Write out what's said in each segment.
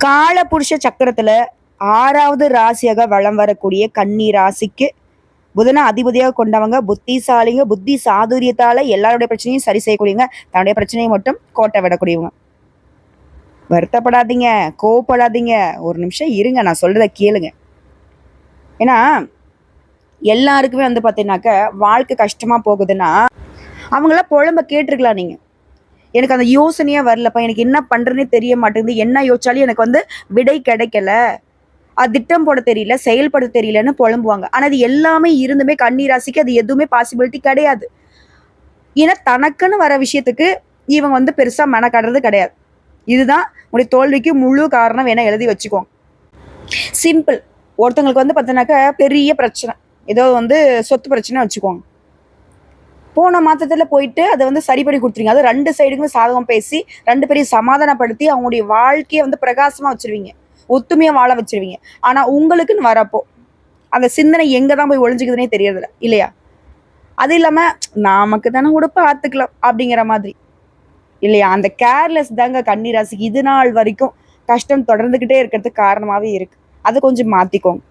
கால புருஷ சக்கரத்துல 6வது ராசியாக வலம் வரக்கூடிய கன்னி ராசிக்கு புதனை அதிபதியாக கொண்டவங்க, புத்திசாலிங்க, புத்தி சாதுரியத்தால எல்லாருடைய பிரச்சனையும் சரி செய்யக்கூடியவங்க, தன்னுடைய பிரச்சனையை மட்டும் கோட்டை விடக்கூடியவங்க. வருத்தப்படாதீங்க, கோவப்படாதீங்க, ஒரு நிமிஷம் இருங்க, நான் சொல்றத கேளுங்க. ஏன்னா எல்லாருக்குமே வந்து பார்த்தீங்கன்னாக்க வாழ்க்கை கஷ்டமா போகுதுன்னா அவங்களாம் புலம்ப கேட்டிருக்கலாம். நீங்க எனக்கு அந்த யோசனையே வரலப்பா, எனக்கு என்ன பண்றதுன்னே தெரிய மாட்டேங்குது, என்ன யோசிச்சாலும் எனக்கு வந்து விடை கிடைக்கல, அது திட்டம் போட தெரியல, செயல்பட தெரியலன்னு புலம்புவாங்க. ஆனா அது எல்லாமே இருந்துமே கன்னி ராசிக்கு அது எதுவுமே பாசிபிலிட்டி கிடையாது. ஏன்னா தனக்குன்னு வர விஷயத்துக்கு இவங்க வந்து பெருசா மெனக்கடுறது கிடையாது. இதுதான் உடைய தோல்விக்கு முழு காரணம், வேணா எழுதி வச்சுக்கோங்க. சிம்பிள். ஒருத்தவங்களுக்கு வந்து பார்த்தீங்கன்னாக்கா பெரிய பிரச்சனை, ஏதோ வந்து சொத்து பிரச்சனை வச்சுக்கோங்க. போன மாதத்துல போயிட்டு அதை வந்து சரி பண்ணி கொடுத்துருவீங்க. அது 2 சைடுக்குமே சாதகம் பேசி 2 பேரையும் சமாதானப்படுத்தி அவங்களுடைய வாழ்க்கையை வந்து பிரகாசமா வச்சிருவீங்க, ஒத்துமையா வாழ வச்சிருவீங்க. ஆனா உங்களுக்குன்னு வரப்போ அந்த சிந்தனை எங்க தான் போய் ஒளிஞ்சுக்குதுன்னே தெரியறதில்ல இல்லையா? அது இல்லாம நமக்கு தானே உடுப்பு ஆத்துக்கலாம் அப்படிங்கிற மாதிரி இல்லையா? அந்த கேர்லெஸ் தாங்க கன்னி ராசிக்கு இது நாள் வரைக்கும் கஷ்டம் தொடர்ந்துகிட்டே இருக்கிறதுக்கு காரணமாவே இருக்கு. அதை கொஞ்சம் மாத்திக்கோங்க.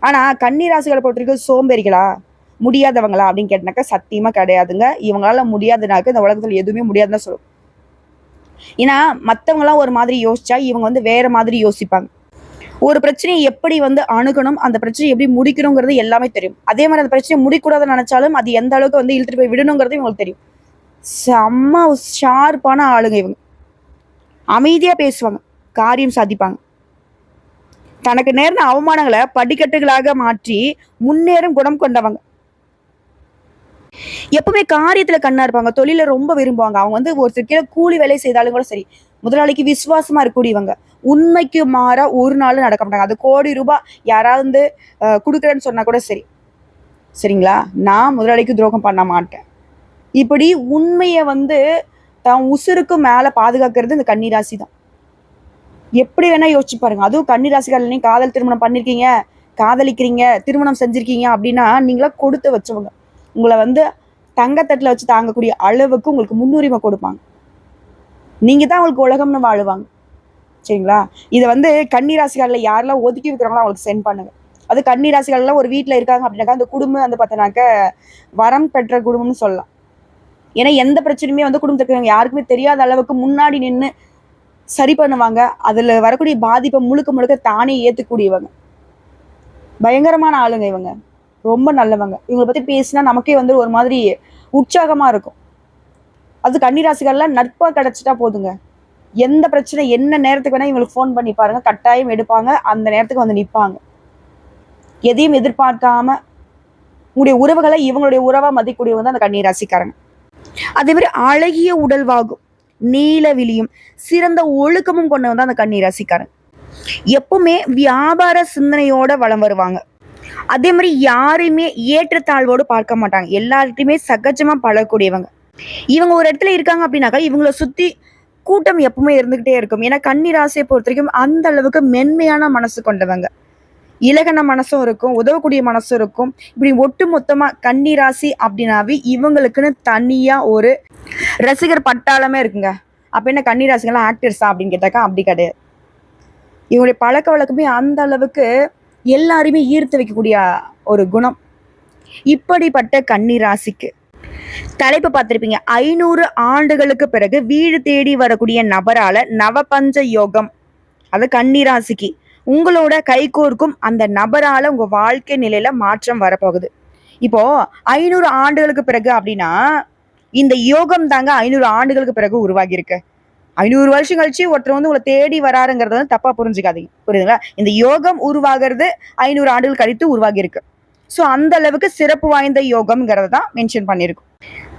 ஆனா கன்னி ராசிகளை பொறுத்த வரைக்கும் சோம்பேறிகளா, முடியாதவங்களா அப்படின்னு கேட்டாக்கா சத்தியமா கிடையாதுங்க. இவங்களால முடியாதுனாக்க இந்த உலகத்துல எதுவுமே முடியாதுன்னு சொல்லுவோம். ஏன்னா மற்றவங்களாம் ஒரு மாதிரி யோசிச்சா இவங்க வந்து வேற மாதிரி யோசிப்பாங்க. ஒரு பிரச்சனையை எப்படி வந்து அணுகணும், அந்த பிரச்சனையை எப்படி முடிக்கணுங்கிறது எல்லாமே தெரியும். அதே மாதிரி அந்த பிரச்சனையை முடிக்கூடாதுன்னு நினைச்சாலும் அது எந்த அளவுக்கு வந்து இழுத்துட்டு போய் விடணுங்கிறது இவங்களுக்கு தெரியும். செம்ம ஷார்ப்பான ஆளுங்க இவங்க. அமைதியா பேசுவாங்க, காரியம் சாதிப்பாங்க. தனக்கு நேர்ந்த அவமானங்களை படிக்கட்டுகளாக மாற்றி முன்னேறும் குணம் கொண்டவங்க. எப்பவுமே காரியத்துல கண்ணா இருப்பாங்க, தொழில ரொம்ப விரும்புவாங்க. அவங்க வந்து ஒரு சில கூலி வேலை செய்தாலும் கூட சரி, முதலாளிக்கு விசுவாசமா இருக்கக்கூடியவங்க. உண்மைக்கு மாறா ஒரு நாள் நடக்க மாட்டாங்க. அது கோடி ரூபாய் யாராவது வந்து கொடுக்குறேன்னு சொன்னா கூட சரி, சரிங்களா, நான் முதலாளிக்கு துரோகம் பண்ண மாட்டேன். இப்படி உண்மையை வந்து தான் உசுருக்கு மேல பாதுகாக்கிறது இந்த கன்னிராசி தான். எப்படி வேணா யோசிச்சு பாருங்க. அதுவும் கன்னிராசிகள், நீங்க காதல் திருமணம் பண்ணிருக்கீங்க, காதலிக்கிறீங்க, திருமணம் செஞ்சிருக்கீங்க அப்படின்னா நீங்களா கொடுத்து வச்சவங்க. உங்களை வந்து தங்கத்தட்டுல வச்சு தாங்கக்கூடிய அளவுக்கு உங்களுக்கு முன்னுரிமை கொடுப்பாங்க. நீங்க தான் அவங்களுக்கு உலகம்னு வாழுவாங்க. சரிங்களா? இதை வந்து கன்னிராசிகள்ல யாரெல்லாம் ஒதுக்கி வைக்கிறாங்களோ அவங்களுக்கு சென்ட் பண்ணுங்க. அது கன்னிராசிகள்லாம் ஒரு வீட்டுல இருக்காங்க அப்படின்னாக்கா அந்த குடும்பம் வந்து பார்த்தீங்கன்னாக்க வரம் பெற்ற குடும்பம்னு சொல்லலாம். ஏன்னா எந்த பிரச்சனையுமே வந்து குடும்பத்துக்கு யாருக்குமே தெரியாத அளவுக்கு முன்னாடி நின்று சரி பண்ணுவாங்க. அதுல வரக்கூடிய பாதிப்பை முழுக்க முழுக்க தானே ஏத்துக்கூடியவங்க. பயங்கரமான ஆளுங்க இவங்க, ரொம்ப நல்லவங்க. இவங்களை பத்தி பேசினா நமக்கே வந்து ஒரு மாதிரி உற்சாகமா இருக்கும். அது கன்னிராசிகள்லாம் நட்பா கிடைச்சிட்டா போதுங்க. எந்த பிரச்சனை என்ன நேரத்துக்கு வேணா இவங்களுக்கு ஃபோன் பண்ணி பாருங்க, கட்டாயம் எடுப்பாங்க, அந்த நேரத்துக்கு வந்து நிற்பாங்க. எதையும் எதிர்பார்க்காம உங்களுடைய உறவுகளை இவங்களுடைய உறவா மதிக்கக்கூடியவங்க தான் அந்த கன்னிராசிக்காரங்க. அதே மாதிரி அழகிய உடல்வாகும், நீல விழியும், சிறந்த ஒழுக்கமும் கொண்டவங்க தான் அந்த கன்னிராசிக்காரங்க. எப்பவுமே வியாபார சிந்தனையோட வளம் வருவாங்க. அதே மாதிரி யாரையுமே ஏற்றத்தாழ்வோடு பார்க்க மாட்டாங்க, எல்லார்கிட்டையுமே சகஜமா பழகக்கூடியவங்க. இவங்க ஒரு இடத்துல இருக்காங்க அப்படின்னாக்கா இவங்களை சுத்தி கூட்டம் எப்பவுமே இருந்துகிட்டே இருக்கும். ஏன்னா கன்னி ராசியை பொறுத்த வரைக்கும் அந்த அளவுக்கு மென்மையான மனசு கொண்டவங்க. இலகன மனசும் இருக்கும், உதவக்கூடிய மனசும் இருக்கும். இப்படி ஒட்டு மொத்தமா கன்னி ராசி அப்படின்னாவே இவங்களுக்குன்னு தனியா ஒரு ரசிகர் பட்டாளமே இருக்குங்க. அப்ப என்ன கன்னி ராசிகள்லாம் ஆக்டர்ஸா அப்படின்னு கேட்டாக்கா அப்படி கிடையாது. இவங்களுடைய பழக்க வழக்கமே அந்த அளவுக்கு எல்லாருமே ஈர்த்து வைக்கக்கூடிய ஒரு குணம். இப்படிப்பட்ட கன்னி ராசிக்கு தலைப்பு பார்த்திருப்பீங்க, 500 ஆண்டுகளுக்கு பிறகு வீடு தேடி வரக்கூடிய நபரால நவபஞ்ச யோகம். அது கன்னி ராசிக்கு உங்களோட கைகோர்க்கும் அந்த நபரால உங்க வாழ்க்கை நிலையில மாற்றம் வரப்போகுது. இப்போ 500 ஆண்டுகளுக்கு பிறகு அப்படின்னா இந்த யோகம் தாங்க 500 ஆண்டுகளுக்கு பிறகு உருவாகி இருக்கு. 500 வருஷம் கழிச்சு ஒருத்தர் வந்து உங்களை தேடி வராருங்கிறத வந்து தப்பா புரிஞ்சுக்காதீங்க, புரியுதுங்களா? இந்த யோகம் உருவாகிறது 500 ஆண்டுகள் கழித்து உருவாகி இருக்கு. ஸோ அந்த அளவுக்கு சிறப்பு வாய்ந்த யோகம்ங்கிறத தான் மென்ஷன் பண்ணியிருக்கும்.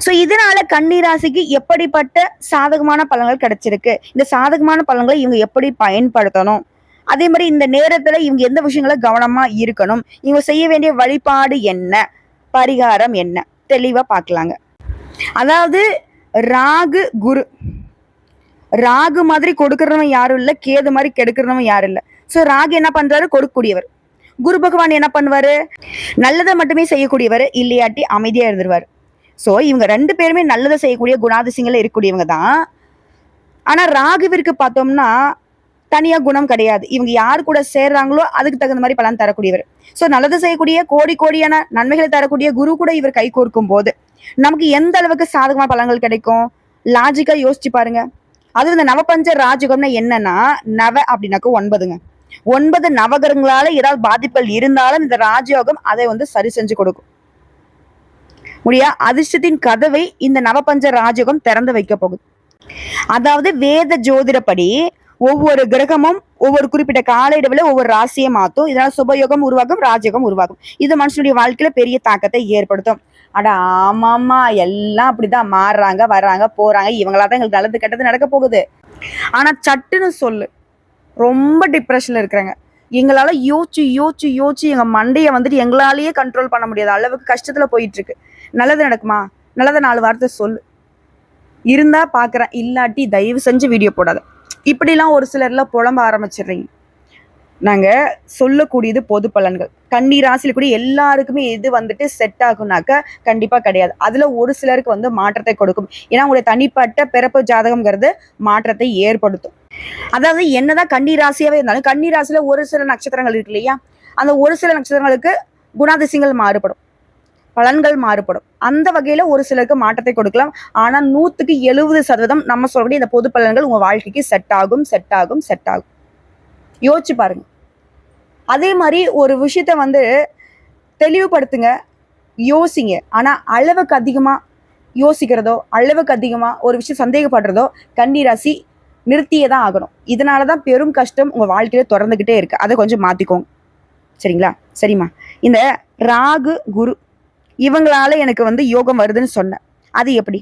ஸோ இதனால கன்னி ராசிக்கு எப்படிப்பட்ட சாதகமான பலன்கள் கிடைச்சிருக்கு, இந்த சாதகமான பலன்களை இவங்க எப்படி பயன்படுத்தணும், அதே மாதிரி இந்த நேரத்துல இவங்க எந்த விஷயங்கள கவனமா இருக்கணும், இவங்க செய்ய வேண்டிய வழிபாடு என்ன, பரிகாரம் என்ன, தெளிவா பார்க்கலாங்க. அதாவது ராகு குரு, ராகு மாதிரி கொடுக்கறவன் யாரும் இல்லை, கேது மாதிரி கெடுக்கிறவன் யாரும் இல்லை. ஸோ ராகு என்ன பண்றாரு, கொடுக்கக்கூடியவர். குரு பகவான் என்ன பண்ணுவாரு, நல்லதை மட்டுமே செய்யக்கூடியவர், இல்லையாட்டி அமைதியா இருந்துருவாரு. ஸோ இவங்க 2 பேருமே நல்லதை செய்யக்கூடிய குணாதிசயங்கள்ல இருக்கக்கூடியவங்க தான். ஆனா ராகுவிற்கு பார்த்தோம்னா தனியா குணம் கிடையாது. இவங்க யார் கூட சேர்றாங்களோ அதுக்கு தகுந்த மாதிரி பலன் தரக்கூடியவர். சோ நல்லது செய்யக்கூடிய கோடி கோடியான நன்மைகளை தரக்கூடிய குரு கூட இவர் கை கோர்க்கும் போது நமக்கு எந்த அளவுக்கு சாதகமான பலன்கள் கிடைக்கும்? லாஜிக்கா யோசிச்சு பாருங்க. அதுவும் இந்த நவபஞ்ச ராஜயோகம்னா என்னன்னா, நவ அப்படின்னாக்க 9ங்க. 9 நவகிரகங்களால ஏதாவது பாதிப்புகள் இருந்தாலும் இந்த ராஜயோகம் அதை வந்து சரி செஞ்சு கொடுக்கும். முடியா அதிர்ஷ்டத்தின் கதவை இந்த நவபஞ்ச ராஜயோகம் திறந்து வைக்க போகுது. அதாவது வேத ஜோதிடப்படி ஒவ்வொரு கிரகமும் ஒவ்வொரு குறிப்பிட்ட கால இடைவெளி ஒவ்வொரு ராசியை மாத்தும். இதனால சுபயோகம் உருவாகும், ராஜயோகம் உருவாகும். இது மனுஷனுடைய வாழ்க்கையில பெரிய தாக்கத்தை ஏற்படுத்தும். அட ஆமாமா, எல்லாம் அப்படிதான் மாறுறாங்க, வர்றாங்க, போறாங்க. இவங்களாதான் எங்களுக்கு நல்லது கெட்டது நடக்க போகுது. ஆனா சட்டுன்னு சொல்லு, ரொம்ப டிப்ரெஷன்ல இருக்கிறாங்க. எங்களால யோசிச்சு யோசிச்சு யோசிச்சு எங்க மண்டைய வந்துட்டு எங்களாலேயே கண்ட்ரோல் பண்ண முடியாத அளவுக்கு கஷ்டத்துல போயிட்டு இருக்கு. நல்லது நடக்குமா? நல்லதை 4 வார்த்தை சொல்லு. இருந்தா பாக்குறேன், இல்லாட்டி தயவு செஞ்சு வீடியோ போடாத. இப்படிலாம் ஒரு சிலர்ல புலம்ப ஆரம்பிச்சிடுறீங்க. நாங்க சொல்லக்கூடியது பொது பலன்கள். கன்னி ராசியில கூட எல்லாருக்குமே இது வந்துட்டு செட் ஆகும்னாக்க கண்டிப்பா கிடையாது. அதுல ஒரு சிலருக்கு வந்து மாற்றத்தை கொடுக்கும். ஏன்னா உங்களுடைய தனிப்பட்ட பிறப்பு ஜாதகம்ங்கிறது மாற்றத்தை ஏற்படுத்தும். அதாவது என்னதான் கன்னி ராசியாவே இருந்தாலும் கன்னி ராசியில ஒரு சில நட்சத்திரங்கள் இருக்கு இல்லையா, அந்த ஒரு சில நட்சத்திரங்களுக்கு குணாதிசயங்கள் மாறுபடும், பலன்கள் மாறுபடும். அந்த வகையில ஒரு சிலருக்கு மாற்றத்தை கொடுக்கலாம். ஆனா 100க்கு 70% நம்ம சொல்லக்கூடிய இந்த பொது பலன்கள் உங்க வாழ்க்கைக்கு செட் ஆகும், செட் ஆகும், செட் ஆகும். யோசிச்சு பாருங்க. அதே மாதிரி ஒரு விஷயத்த வந்து தெளிவுபடுத்துங்க, யோசிங்க. ஆனா அளவுக்கு அதிகமா யோசிக்கிறதோ, அளவுக்கு அதிகமா ஒரு விஷயம் சந்தேகப்படுறதோ கன்னி ராசி நிறுத்தியே தான் ஆகணும். இதனாலதான் பெரும் கஷ்டம் உங்க வாழ்க்கையில தொடர்ந்துகிட்டே இருக்கு. அதை கொஞ்சம் மாத்திக்கோங்க. சரிங்களா? சரிம்மா. இந்த ராகு குரு இவங்களால எனக்கு வந்து யோகம் வருதுன்னு சொன்னேன். அது எப்படி?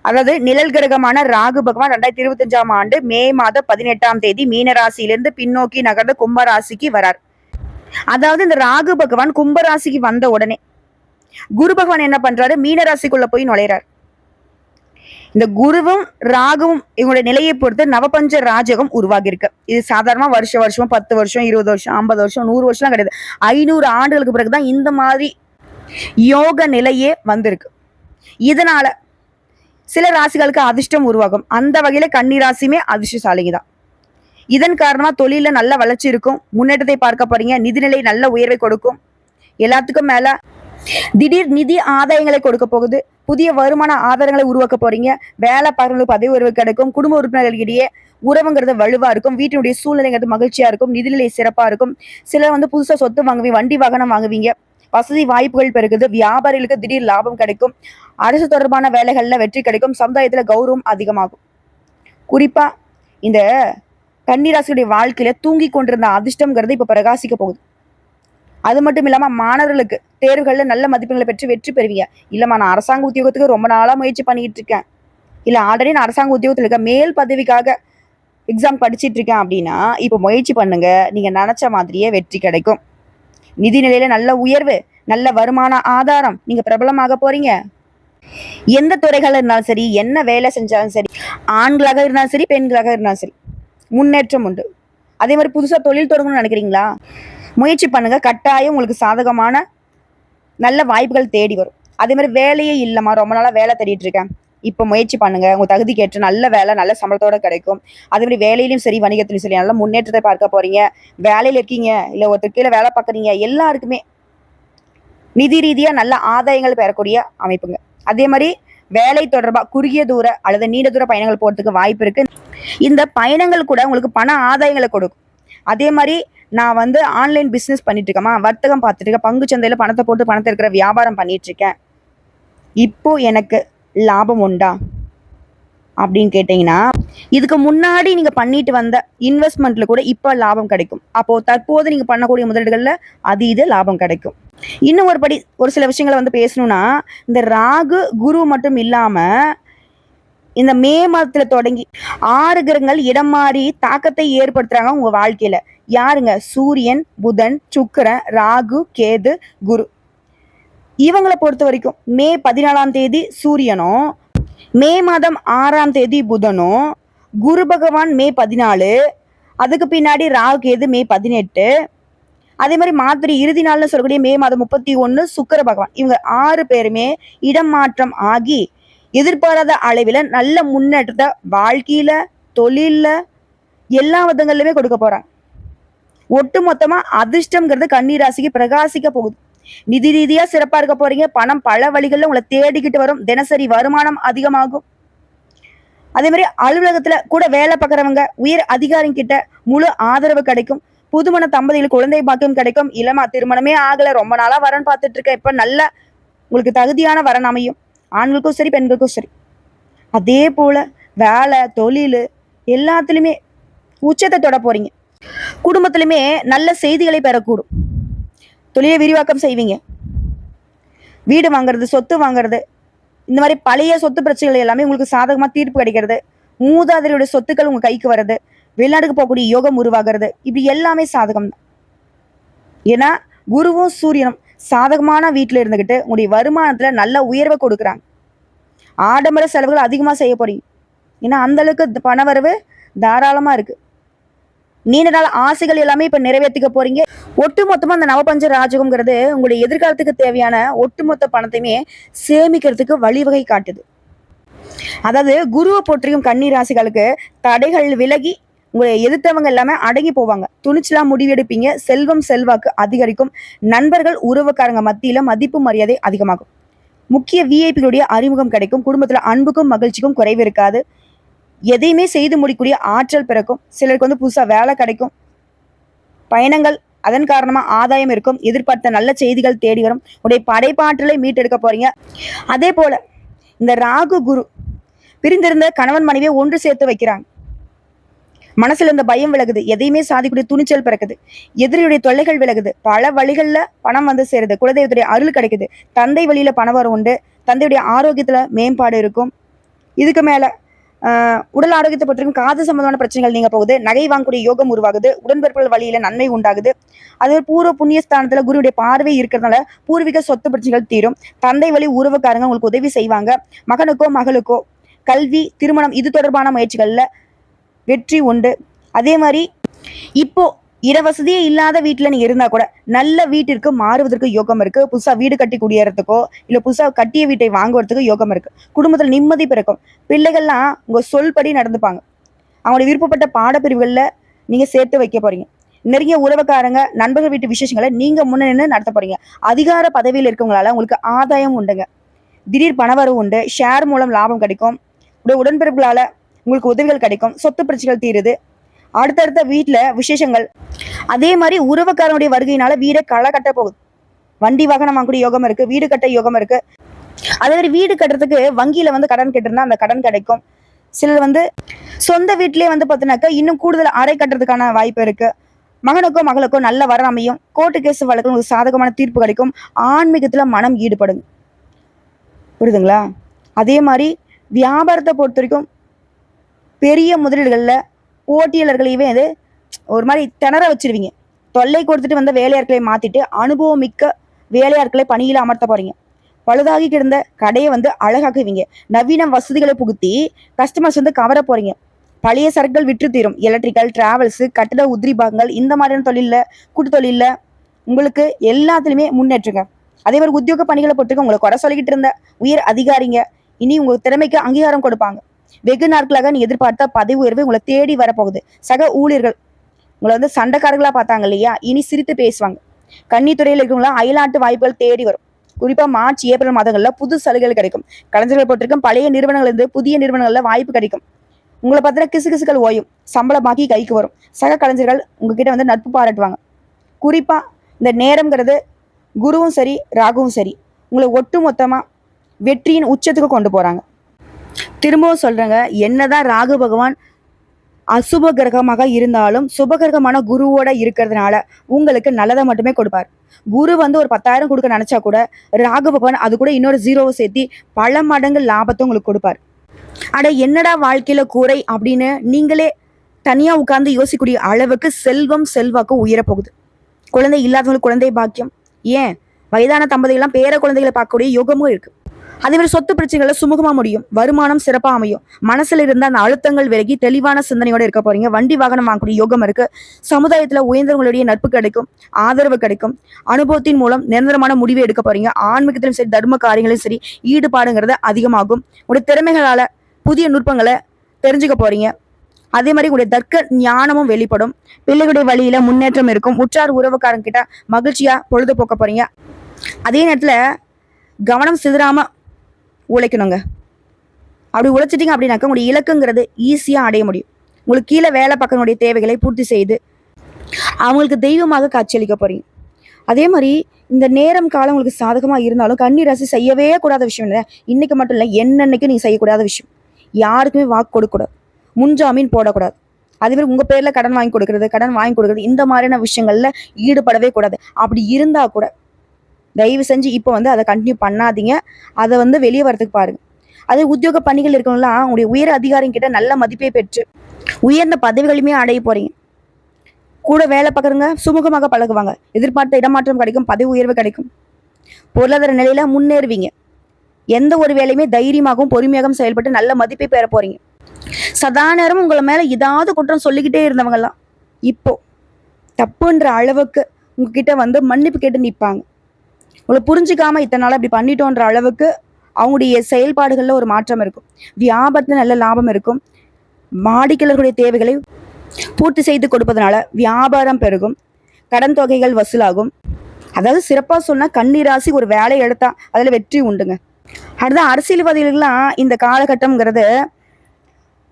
அதாவது நிழல் கிரகமான ராகு பகவான் 2025ஆம் ஆண்டு மே மாதம் 18ஆம் தேதி மீன ராசியிலிருந்து பின்னோக்கி நகர்ந்து கும்பராசிக்கு வரார். அதாவது இந்த ராகு பகவான் கும்பராசிக்கு வந்த உடனே குரு பகவான் என்ன பண்றாரு? மீன ராசிக்குள்ள போய் நுழைறார். இந்த குருவும் ராகுவும் இவங்களுடைய நிலையை பொறுத்து நவபஞ்ச ராஜகம் உருவாகி இருக்கு. இது சாதாரணமா வருஷம் 10 வருஷம் 20 வருஷம் 50 வருஷம் 100 வருஷம் கிடையாது. 500 ஆண்டுகளுக்கு பிறகுதான் இந்த மாதிரி யோக நிலையே வந்திருக்கு. இதனால சில ராசிகளுக்கு அதிர்ஷ்டம் உருவாகும். அந்த வகையில கன்னி ராசியுமே அதிர்ஷ்டசாலிங்க தான். இதன் காரணமா தொழில நல்ல வளர்ச்சி இருக்கும், முன்னேற்றத்தை பார்க்க போறீங்க, நிதிநிலை நல்ல உயர்வை கொடுக்கும். எல்லாத்துக்கும் மேல திடீர் நிதி ஆதாயங்களை கொடுக்க போகுது, புதிய வருமான ஆதாரங்களை உருவாக்க போறீங்க, வேலை பார்க்கறவங்களுக்கு பதவி உயர்வு கிடைக்கும், குடும்ப உறுப்பினர்களிடையே உறவுங்கிறது வலுவா இருக்கும், வீட்டினுடைய சூழ்நிலைங்கிறது மகிழ்ச்சியா இருக்கும், நிதிநிலை சிறப்பா இருக்கும். சிலர் வந்து புதுசா சொத்து வாங்குவீங்க, வண்டி வாகனம் வாங்குவீங்க, வசதி வாய்ப்புகள் பெருகுது, வியாபாரிகளுக்கு திடீர் லாபம் கிடைக்கும், அரசு தொடர்பான வேலைகள்ல வெற்றி கிடைக்கும், சமுதாயத்துல கௌரவம் அதிகமாகும். குறிப்பா இந்த கன்னிராசியுடைய வாழ்க்கையில தூங்கி கொண்டிருந்த அதிர்ஷ்டம்ங்கிறது இப்ப பிரகாசிக்க போகுது. அது மட்டும் இல்லாம மாணவர்களுக்கு தேர்வுகள்ல நல்ல மதிப்பெண்களை பெற்று வெற்றி பெறுவீங்க. இல்லம்மா, நான் அரசாங்க உத்தியோகத்துக்கு ரொம்ப நாளா முயற்சி பண்ணிட்டு இருக்கேன், இல்ல ஆல்ரெடி நான் அரசாங்க உத்தியோகத்துல இருக்க மேல் பதவிக்காக எக்ஸாம் படிச்சிட்டு இருக்கேன் அப்படின்னா இப்ப முயற்சி பண்ணுங்க, நீங்க நினைச்ச மாதிரியே வெற்றி கிடைக்கும். நிதி நிலையில நல்ல உயர்வு, நல்ல வருமான ஆதாரம், நீங்க பிரபலமாக போறீங்க. எந்த துறைகள் இருந்தாலும் சரி, என்ன வேலை செஞ்சாலும் சரி, ஆண்களாக இருந்தாலும் சரி, பெண்களாக இருந்தாலும் சரி, முன்னேற்றம் உண்டு. அதே மாதிரி புதுசா தொழில் தொடங்கணும்னு நினைக்கிறீங்களா? முயற்சி பண்ணுங்க, கட்டாயம் உங்களுக்கு சாதகமான நல்ல வாய்ப்புகள் தேடி வரும். அதே மாதிரி வேலையே இல்லைம்மா, ரொம்ப நாளா வேலை தேடிட்டு இருக்கேன், இப்போ முயற்சி பண்ணுங்க, உங்க தகுதிக்கு ஏற்ற நல்ல வேலை நல்ல சம்பளத்தோட கிடைக்கும். அதே மாதிரி வேலையிலும் சரி வணிகத்திலும் சரி நல்ல முன்னேற்றத்தை பார்க்க போறீங்க. வேலையில இருக்கீங்க, இல்ல ஒருத்தர் கீழே வேலை பார்க்குறீங்க, எல்லாருக்குமே நிதி ரீதியா நல்ல ஆதாயங்கள் பெறக்கூடிய அமைப்புங்க. அதே மாதிரி வேலை தொடர்பா குறுகிய தூர அல்லது நீண்ட தூர பயணங்கள் போறதுக்கு வாய்ப்பு இருக்கு. இந்த பயணங்கள் கூட உங்களுக்கு பண ஆதாயங்களை கொடுக்கும். அதே மாதிரி நான் வந்து ஆன்லைன் பிசினஸ் பண்ணிட்டு இருக்கேமா, வர்த்தகம் பார்த்துட்டு இருக்கேன், பங்கு சந்தையில பணத்தை போட்டு பணத்தை இருக்கிற வியாபாரம் பண்ணிட்டு இருக்கேன், இப்போ எனக்கு லாபம் உண்டா அப்படின்னு கேட்டீங்கன்னா, இதுக்கு முன்னாடி நீங்க பண்ணிட்டு வந்த இன்வெஸ்ட்மெண்ட்ல கூட இப்ப லாபம் கிடைக்கும். அப்போ தற்போது நீங்க பண்ணக்கூடிய முதலீடுகள்ல இது லாபம் கிடைக்கும். இன்னும் ஒரு படி ஒரு சில விஷயங்களை வந்து பேசணும்னா, இந்த ராகு குரு மட்டும் இல்லாம இந்த மே மாதத்துல தொடங்கி 6 கிரகங்கள் இடம் மாறி தாக்கத்தை ஏற்படுத்துறாங்க உங்க வாழ்க்கையில. யாருங்க? சூரியன், புதன், சுக்கிரன், ராகு, கேது, குரு. இவங்களை பொறுத்த வரைக்கும் மே 14ஆம் தேதி சூரியனும், மே மாதம் 6ஆம் தேதி புதனும், குரு பகவான் மே 14, அதுக்கு பின்னாடி ராகு கேது மே 18, அதே மாதிரி மாதிரி இறுதி நாள்னு சொல்லக்கூடிய மே மாதம் 31 சுக்கிர பகவான். இவங்க 6 பேருமே இடம் மாற்றம் ஆகி எதிர்பாராத அளவில் நல்ல முன்னேற்றத்தை வாழ்க்கையில, தொழில்ல, எல்லா விதங்கள்லயுமே கொடுக்க போறாங்க. ஒட்டு மொத்தமா அதிர்ஷ்டம்ங்கிறது கன்னி ராசிக்கு பிரகாசிக்க போகுது. நிதி ரீதியா சிறப்பா இருக்க போறீங்க. பணம் பல வழிகள்ல உங்களை தேடிக்கிட்டு வரும். தினசரி வருமானம் அதிகமாகும். அதே மாதிரி அலுவலகத்துல கூட வேலை பார்க்கறவங்க உயர் அதிகாரிங்க கிட்ட முழு ஆதரவு கிடைக்கும். புதுமண தம்பதிகளுக்கு குழந்தை பாக்கியம் கிடைக்கும். இல்லமா திருமணமே ஆகல, ரொம்ப நாளா வரன் பார்த்துட்டு இருக்க, இப்ப நல்ல உங்களுக்கு தகுதியான வரன் அமையும். ஆண்களுக்கும் சரி பெண்களுக்கும் சரி. அதே போல வேலை தொழில் எல்லாத்துலயுமே உச்சத்தை தொட போறீங்க. குடும்பத்திலுமே நல்ல செய்திகளை பெறக்கூடும். தொழிலை விரிவாக்கம் செய்வீங்க. வீடு வாங்குறது, சொத்து வாங்குறது, இந்த மாதிரி பழைய சொத்து பிரச்சனைகள் எல்லாமே உங்களுக்கு சாதகமா தீர்ப்பு கிடைக்கிறது. மூதாதையருடைய சொத்துக்கள் உங்க கைக்கு வர்றது, வெளிநாட்டுக்கு போகக்கூடிய யோகம் உருவாகிறது, இப்படி எல்லாமே சாதகம் தான். ஏன்னா குருவும் சூரியனும் சாதகமான வீட்டுல இருந்துகிட்டு உங்களுடைய வருமானத்துல நல்ல உயர்வை கொடுக்குறாங்க. ஆடம்பர செலவுகள் அதிகமா செய்ய போறீங்க. ஏன்னா அந்த அளவுக்கு பணவரவு தாராளமா இருக்கு. நீண்ட நாள் ஆசைகள் எல்லாமே இப்ப நிறைவேற்றிக்க போறீங்க. ஒட்டுமொத்தமா அந்த நவபஞ்ச ராஜகம்ங்கிறது உங்களுடைய எதிர்காலத்துக்கு தேவையான ஒட்டுமொத்த பணத்தையுமே சேமிக்கிறதுக்கு வழிவகை காட்டுது. அதாவது குருவை போற்றியும் கன்னி ராசிகளுக்கு தடைகள் விலகி உங்களை எதிர்த்தவங்க எல்லாமே அடங்கி போவாங்க. துணிச்சலா முடிவெடுப்பீங்க. செல்வம் செல்வாக்கு அதிகரிக்கும். நண்பர்கள் உறவுக்காரங்க மத்தியில மதிப்பு மரியாதை அதிகமாகும். முக்கிய விஐபிகளுடைய அறிமுகம் கிடைக்கும். குடும்பத்துல அன்புக்கும் மகிழ்ச்சிக்கும் குறைவு இருக்காது. எதையுமே செய்து முடிக்கூடிய ஆற்றல் பிறக்கும். சிலருக்கு புதுசா வேலை கிடைக்கும். பயணங்கள் அதன் காரணமா ஆதாயம் இருக்கும். எதிர்பார்த்த நல்ல செய்திகள் தேடி வரும். உடைய படைப்பாற்றலை மீட்டெடுக்க போறீங்க. அதே போல இந்த ராகு குரு பிரிந்திருந்த கணவன் மனைவியை ஒன்று சேர்த்து வைக்கிறாங்க. மனசுல இருந்த பயம் விலகுது. எதையுமே சாதிக்கூடிய துணிச்சல் பிறக்குது. எதிரியுடைய தொல்லைகள் விலகுது. பல வழிகள்ல பணம் சேருது. குலதெய்வத்துடைய அருள் கிடைக்குது. தந்தை வழியில பணம் வரும் உண்டு. தந்தையுடைய ஆரோக்கியத்துல மேம்பாடு இருக்கும். இதுக்கு மேல உடல் ஆரோக்கியத்தை பற்றியும் காது சம்பந்தமான பிரச்சனைகள் நீங்க போகுது. நகை வாங்கக்கூடிய யோகம் உருவாகுது. உடன்பிறப்புகள் வழியில நன்மை உண்டாகுது. அது பூர்வ புண்ணிய ஸ்தானத்துல குருவுடைய பார்வை இருக்கிறதுனால பூர்வீக சொத்து பிரச்சனைகள் தீரும். தந்தை வழி உறவுக்காரங்க உங்களுக்கு உதவி செய்வாங்க. மகனுக்கோ மகளுக்கோ கல்வி திருமணம் இது தொடர்பான முயற்சிகள்ல வெற்றி உண்டு. அதே மாதிரி இப்போ இடவசதியே இல்லாத வீட்டுல நீங்க இருந்தா கூட நல்ல வீட்டிற்கு மாறுவதற்கு யோகம் இருக்கு. புதுசா வீடு கட்டி குடியேறதுக்கோ இல்ல புதுசா கட்டிய வீட்டை வாங்குவதற்கு யோகம் இருக்கு. குடும்பத்துல நிம்மதி பிறக்கும். பிள்ளைகள்லாம் உங்க சொல்படி நடந்துப்பாங்க. அவங்களுடைய விருப்பப்பட்ட பாடப்பிரிவுகள்ல நீங்க சேர்த்து வைக்க போறீங்க. நெருங்கிய உறவுக்காரங்க நண்பர்கள் வீட்டு விசேஷங்களை நீங்க முன்னின்று நடத்த போறீங்க. அதிகார பதவியில் இருக்கவங்களால உங்களுக்கு ஆதாயம் உண்டுங்க. திடீர் பணவரவு உண்டு. ஷேர் மூலம் லாபம் கிடைக்கும். உடன்பிறப்புகளால உங்களுக்கு உதவிகள் கிடைக்கும். சொத்து பிரச்சனைகள் தீருது. அடுத்தடுத்த வீட்டுல விசேஷங்கள். அதே மாதிரி உறவுக்காரனுடைய வருகையினால வீடை களை கட்ட போகுது. வண்டி வாகனம் வாங்கக்கூடிய யோகம் இருக்கு. வீடு கட்ட யோகம் இருக்கு. அதே மாதிரி வீடு கட்டுறதுக்கு வங்கியில கடன் கேட்டிருந்தா அந்த கடன் கிடைக்கும். சிலர் சொந்த வீட்டிலேயே பார்த்தீங்கன்னாக்கா இன்னும் கூடுதல் அறை கட்டுறதுக்கான வாய்ப்பு இருக்கு. மகனுக்கோ மகளுக்கோ நல்ல வரம் அமையும். கோர்ட்டு கேஸ் வழக்கு உங்களுக்கு சாதகமான தீர்ப்பு கிடைக்கும். ஆன்மீகத்துல மனம் ஈடுபடுங்க. புரியுதுங்களா? அதே மாதிரி வியாபாரத்தை பொறுத்த வரைக்கும் பெரிய முதலீடுகள்ல போட்டியாளர்களையுமே ஒரு மாதிரி திணற வச்சிருவீங்க. தொல்லை கொடுத்துட்டு வந்த வேலையாட்களை மாத்திட்டு அனுபவம் மிக்க வேலையாட்களை பணியில அமர்த்த போறீங்க. பழுதாகி கிடந்த கடையை அழகாக்குவீங்க. நவீன வசதிகளை புகுத்தி கஸ்டமர்ஸ் கவர போறீங்க. பழைய சரக்குகள் விற்று தீரும். எலக்ட்ரிக்கல் டிராவல்ஸ் கட்டட உதிரி பாகங்கள் இந்த மாதிரியான தொழில கூட்டு தொழில உங்களுக்கு எல்லாத்துலயுமே முன்னேற்றுங்க. அதே மாதிரி உத்தியோக பணிகளை பொறுத்துக்க உங்களை குறை சொல்லிக்கிட்டு இருந்த உயர் அதிகாரிங்க இனி உங்க திறமைக்கு அங்கீகாரம் கொடுப்பாங்க. வெகு நாட்களாக நீ எதிர்பார்த்த பதவி உயர்வு உங்களை தேடி வரப்போகுது. சக ஊழியர்கள் உங்களை சண்டைக்காரர்களா பார்த்தாங்க இல்லையா, இனி சிரித்து பேசுவாங்க. கன்னித்துறையில் இருக்கிறவங்களா அயல்நாட்டு வாய்ப்புகள் தேடி வரும். குறிப்பா மார்ச் ஏப்ரல் மாதங்கள்ல புது சலுகைகள் கிடைக்கும். கலைஞர்கள் போட்டிருக்கும் பழைய நிறுவனங்கள் புதிய நிறுவனங்கள்ல வாய்ப்பு கிடைக்கும். உங்களை பார்த்தா கிசுகிசுகள் ஓயும். சம்பளமாக்கி கைக்கு வரும். சக கலைஞர்கள் உங்ககிட்ட நட்பு பாராட்டுவாங்க. குறிப்பா இந்த நேரம்ங்கிறது குருவும் சரி ராகுவும் சரி உங்களை ஒட்டு மொத்தமா வெற்றியின் உச்சத்துக்கு கொண்டு போறாங்க. திரும்பவும் சொல்றேங்க, என்னதான் ராகு பகவான் அசுப கிரகமாக இருந்தாலும் சுபகிரகமான குருவோட இருக்கிறதுனால உங்களுக்கு நல்லதை மட்டுமே கொடுப்பார். குரு ஒரு 10,000 கொடுக்க நினைச்சா கூட ராகு பகவான் அது கூட இன்னொரு 0வை சேர்த்தி பல மடங்கு லாபத்தை உங்களுக்கு கொடுப்பார். அட என்னடா வாழ்க்கையில கூரை அப்படின்னு நீங்களே தனியா உட்கார்ந்து யோசிக்கக்கூடிய அளவுக்கு செல்வம் செல்வாக்கு உயரப்போகுது. குழந்தை இல்லாதவங்களுக்கு குழந்தை பாக்கியம். ஏன் வயதான தம்பதிகள்லாம் பேர குழந்தைகளை பார்க்கக்கூடிய யோகமும் இருக்கு. அதே மாதிரி சொத்து பிரச்சனைகளை சுமூகமா முடியும். வருமானம் சிறப்பா அமையும். மனசுல இருந்த அந்த அழுத்தங்கள் விலகி தெளிவான சிந்தனையோட இருக்க போறீங்க. வண்டி வாகனம் வாங்கக்கூடிய யோகம் இருக்கு. சமுதாயத்துல உயர்ந்தவங்களுடைய நட்பு கிடைக்கும். ஆதரவு கிடைக்கும். அனுபவத்தின் மூலம் நிரந்தரமான முடிவை எடுக்க போறீங்க. ஆன்மீகத்திலும் சரி தர்ம காரியங்களும் சரி ஈடுபாடுங்கிறது அதிகமாகும். உடைய திறமைகளால புதிய நுட்பங்களை தெரிஞ்சுக்க போறீங்க. அதே மாதிரி உங்களுடைய தர்க்க ஞானமும் வெளிப்படும். பிள்ளைகளுடைய வழியில முன்னேற்றம் இருக்கும். உற்றார் உறவுக்காரங்க கிட்ட மகிழ்ச்சியா பொழுதுபோக்க போறீங்க. அதே நேரத்துல கவனம் சிதறாம உழைக்கணுங்க. அப்படி உழைச்சிட்டீங்க அப்படின்னாக்க உங்களுடைய இலக்குங்கிறது ஈஸியா அடைய முடியும். உங்களுக்கு கீழே வேலை பார்க்கறவங்களுடைய தேவைகளை பூர்த்தி செய்து அவங்களுக்கு தெய்வமாக காட்சியளிக்க போறீங்க. அதே மாதிரி இந்த நேரம் காலம் உங்களுக்கு சாதகமா இருந்தாலும் கன்னி ராசி செய்யவே கூடாத விஷயம் இல்லை. இன்னைக்கு மட்டும் இல்லை, என்னன்னைக்கு நீங்க செய்யக்கூடாத விஷயம். யாருக்குமே வாக்கு கொடுக்கக்கூடாது, முன்ஜாமீன் போடக்கூடாது. அதே மாதிரி உங்க பேர்ல கடன் வாங்கி கொடுக்கறது இந்த மாதிரியான விஷயங்கள்ல ஈடுபடவே கூடாது. அப்படி இருந்தா கூட தயவு செஞ்சு இப்போ அதை கண்டினியூ பண்ணாதீங்க. அதை வெளியே வரதுக்கு பாருங்க. அதே உத்தியோக பணிகள் இருக்கவங்களாம் உங்களுடைய உயர் அதிகாரிங்க கிட்ட நல்ல மதிப்பை பெற்று உயர்ந்த பதவிகளுமே அடைய போறீங்க. கூட வேலை பார்க்குறவங்க சுமூகமாக பழகுவாங்க. எதிர்பார்த்த இடமாற்றம் கிடைக்கும், பதவி உயர்வு கிடைக்கும். பொருளாதார நிலையில முன்னேறுவீங்க. எந்த ஒரு வேலையுமே தைரியமாகவும் பொறுமையாகவும் செயல்பட்டு நல்ல மதிப்பை பெற போறீங்க. சதா நேரம் உங்களை மேல ஏதாவது குற்றம் சொல்லிக்கிட்டே இருந்தவங்கலாம் இப்போ தப்புன்ற அளவுக்கு உங்ககிட்ட மன்னிப்பு கேட்டு நிற்பாங்க. உங்களை புரிஞ்சுக்காம இத்தனை நாள் அப்படி பண்ணிட்டோன்ற அளவுக்கு அவங்களுடைய செயல்பாடுகள்ல ஒரு மாற்றம் இருக்கும். வியாபாரத்துல நல்ல லாபம் இருக்கும். வாடிக்கையாளர்களுடைய தேவைகளை பூர்த்தி செய்து கொடுப்பதனால வியாபாரம் பெருகும். கடன் தொகைகள் வசூலாகும். அதாவது சிறப்பா சொன்னா கன்னி ராசி ஒரு வேலை எடுத்தா அதுல வெற்றி உண்டுங்க. அடுத்த அரசியல்வாதிகள்லாம் இந்த காலகட்டம்ங்கிறது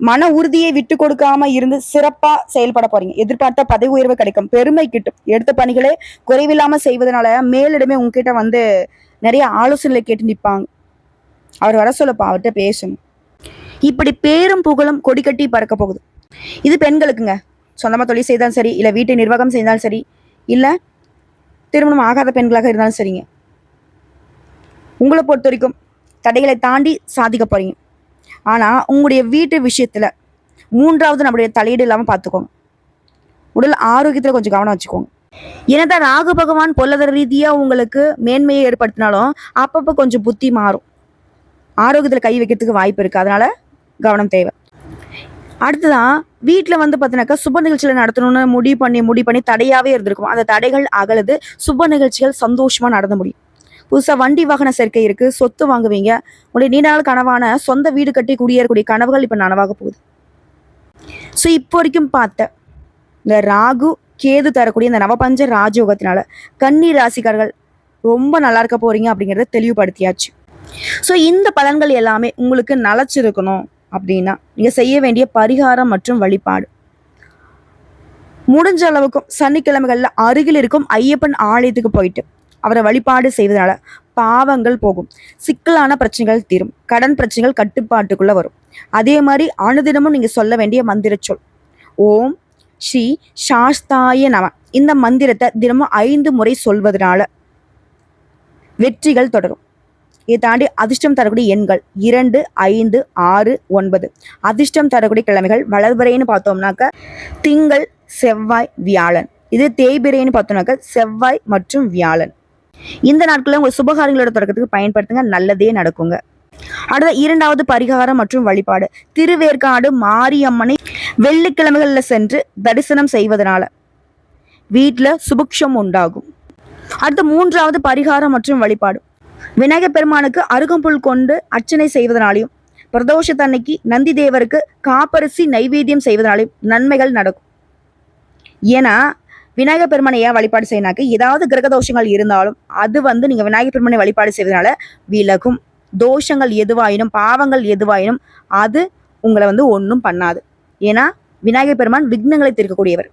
மன உறுதியை விட்டு கொடுக்காம இருந்து சிறப்பா செயல்பட போறீங்க. எதிர்பார்த்த பதவி உயர்வு கிடைக்கும், பெருமை கிட்டும். எடுத்த பணிகளே குறைவில்லாம செய்வதனால மேலிடமே உங்ககிட்ட நிறைய ஆலோசனைகளை கேட்டு நிற்பாங்க. அவர் வர சொல்லப்பா, அவர்கிட்ட பேசணும். இப்படி பேரும் புகழும் கொடி கட்டி பறக்க போகுது. இது பெண்களுக்குங்க. சொந்தமா தொழில் செய்தாலும் சரி, இல்ல வீட்டை நிர்வாகம் செய்தாலும் சரி, இல்ல திருமணம் ஆகாத பெண்களாக இருந்தாலும் சரிங்க, உங்களை பொறுத்த வரைக்கும் தடைகளை தாண்டி சாதிக்க போறீங்க. ஆனா உங்களுடைய வீட்டு விஷயத்துல மூன்றாவது நம்முடைய தலையீடு இல்லாம பார்த்துக்கோங்க. உடல் ஆரோக்கியத்துல கொஞ்சம் கவனம் வச்சுக்கோங்க. என்னதான் ராகு பகவான் பொருளாதார ரீதியா உங்களுக்கு மேன்மையை ஏற்படுத்தினாலும் அப்பப்போ கொஞ்சம் புத்தி மாறும். ஆரோக்கியத்துல கை வைக்கிறதுக்கு வாய்ப்பு இருக்கு. அதனால கவனம் தேவை. அடுத்ததான் வீட்டில் பார்த்தீங்கன்னாக்கா சுப நிகழ்ச்சிகளை நடத்தணும்னு முடிவு பண்ணி தடையாவே இருந்திருக்கும். அந்த தடைகள் அகலுது. சுப நிகழ்ச்சிகள் சந்தோஷமா நடந்து முடியும். புதுசாக வண்டி வாகன சேர்க்கை இருக்கு. சொத்து வாங்குவீங்க. உங்களுடைய நீண்ட நாள் கனவான சொந்த வீடு கட்டி குடியேறக்கூடிய கனவுகள் இப்போ நனவாக போகுது. ஸோ இப்போ வரைக்கும் பார்த்த இந்த ராகு கேது தரக்கூடிய இந்த நவபஞ்ச ராஜயோகத்தினால கன்னி ராசிக்காரர்கள் ரொம்ப நல்லா இருக்க போறீங்க அப்படிங்கிறத தெளிவுபடுத்தியாச்சு. ஸோ இந்த பலன்கள் எல்லாமே உங்களுக்கு நலச்சிருக்கணும் அப்படின்னா நீங்க செய்ய வேண்டிய பரிகாரம் மற்றும் வழிபாடு, முடிஞ்ச அளவுக்கும் சனிக்கிழமைகள்ல அருகில் இருக்கும் ஐயப்பன் ஆலயத்துக்கு போயிட்டு அவரை வழிபாடு செய்வதனால பாவங்கள் போகும், சிக்கலான பிரச்சனைகள் தீரும், கடன் பிரச்சனைகள் கட்டுப்பாட்டுக்குள்ள வரும். அதே மாதிரி அனுதினமும் நீங்க சொல்ல வேண்டிய மந்திர சொல் ஓம் ஸ்ரீ சாஸ்தாய நம. இந்த மந்திரத்தை தினமும் 5 முறை சொல்வதனால வெற்றிகள் தொடரும். இதை தாண்டி அதிர்ஷ்டம் தரக்கூடிய எண்கள் 2, 5, 6, 9. அதிர்ஷ்டம் தரக்கூடிய கிழமைகள் வளர்பிறைன்னு பார்த்தோம்னாக்க திங்கள், செவ்வாய், வியாழன். இது தேய்பிறைன்னு பார்த்தோம்னாக்க செவ்வாய் மற்றும் வியாழன். இந்த நாட்களில் உங்கள் சுபகாரியங்களோட தொடக்கத்துக்கு பயன்படுத்துங்க, நல்லதே நடக்குங்க. அடுத்த 2வது பரிகாரம் மற்றும் வழிபாடு, திருவேற்காடு மாரியம்மனை வெள்ளிக்கிழமைகளில் சென்று தரிசனம் செய்வதனால வீட்டில் சுபிக்ஷம் உண்டாகும். அடுத்த 3வது பரிகாரம் மற்றும் வழிபாடு, விநாயகர் பெருமானுக்கு அருகம்புல் கொண்டு அர்ச்சனை செய்வதனாலையும் பிரதோஷத்தன்னைக்கு நந்தி தேவருக்கு காப்பரிசி நைவேத்தியம் செய்வதனாலையும் நன்மைகள் நடக்கும். ஏன்னா விநாயகர் பெருமானை ஏன் வழிபாடு செய்யினாக்க ஏதாவது கிரக தோஷங்கள் இருந்தாலும் அது நீங்க விநாயகர் பெருமானை வழிபாடு செய்வதனால விலகும். தோஷங்கள் எதுவாயினும் பாவங்கள் எதுவாயினும் அது உங்களை ஒன்றும் பண்ணாது. ஏன்னா விநாயகர் பெருமான் விக்னங்களை தீர்க்கக்கூடியவர்.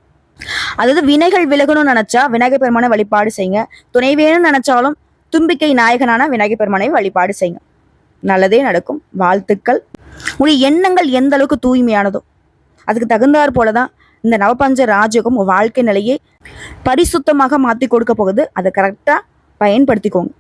அதாவது வினைகள் விலகணும்னு நினைச்சா விநாயகர் பெருமானை வழிபாடு செய்யுங்க. துணை வேணும்னு நினைச்சாலும் தும்பிக்கை நாயகனான விநாயகர் பெருமானை வழிபாடு செய்யுங்க, நல்லதே நடக்கும். வாழ்த்துக்கள். உங்களுடைய எண்ணங்கள் எந்த அளவுக்கு தூய்மையானதோ அதுக்கு தகுந்தாற் போலதான் இந்த நவபஞ்ச ராஜயோகம் வாழ்க்கை நிலையை பரிசுத்தமாக மாற்றி கொடுக்க போகுது. அதை கரெக்டாக பயன்படுத்திக்கோங்க.